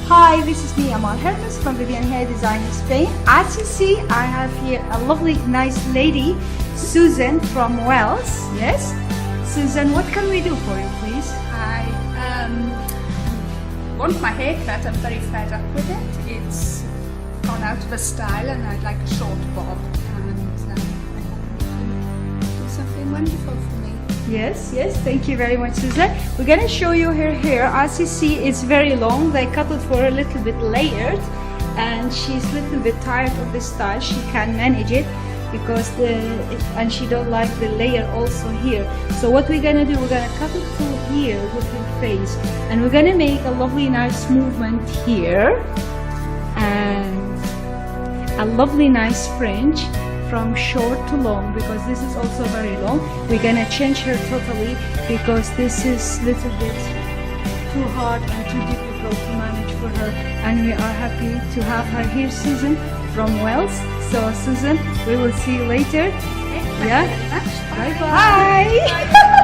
Hi, this is me, Amal Hermes from Vivian Hair Design in Spain. As you see, I have here a lovely, nice lady, Susan from Wales. Yes? Susan, what can we do for you, please? I want my hair cut. I'm very fed up with it. It's gone out of a style and I'd like a short bob. And I hope you can do something wonderful for me. Yes, thank you very much, Susan. We're gonna show you her hair. As you see, it's very long. They cut it for a little bit layered, and she's a little bit tired of this style. She can manage it because and she don't like the layer also here. So what we're gonna do, we're gonna cut it through here with her face, and we're gonna make a lovely, nice movement here, and a lovely, nice fringe from short to long, because this is also very long. We're gonna change her totally because this is little bit too hard and too difficult to manage for her, and we are happy to have her here, Susan from Wales. So Susan, we will see you later. Yeah, bye bye.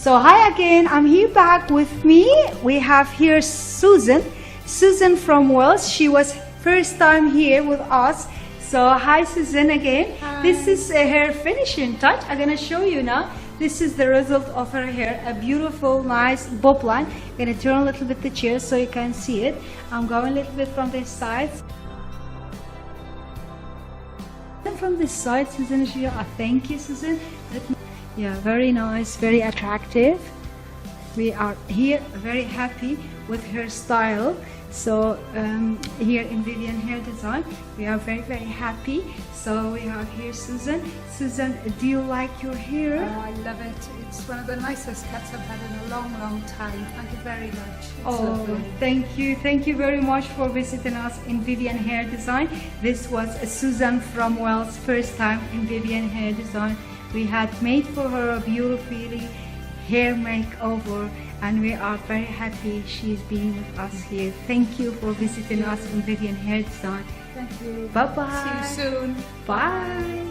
So hi again, I'm here back with me. We have here Susan from Wales. She was first time here with us. So hi Susan again. Hi. This is her finishing touch. I'm gonna show you now. This is the result of her hair, a beautiful, nice bob line. I'm gonna turn a little bit the chair so you can see it. I'm going a little bit from this side. And from this side, Susan, thank you, Susan. Yeah, very nice, very attractive. We are here very happy with her style. So here in Vivian Hair Design, we are very happy. So we have here Susan. Susan, do you like your hair? Oh, I love it. It's one of the nicest cuts I've had in a long time. Thank you very much. It's Oh, lovely. thank you. Thank you very much for visiting us in Vivian Hair Design. This was Susan from Wales, first time in Vivian Hair Design. We had made for her a beautiful hair makeover, and we are very happy she's been with us here. Thank you for visiting us in Vivian Hair Design. Thank you. Bye-bye. See you soon. Bye.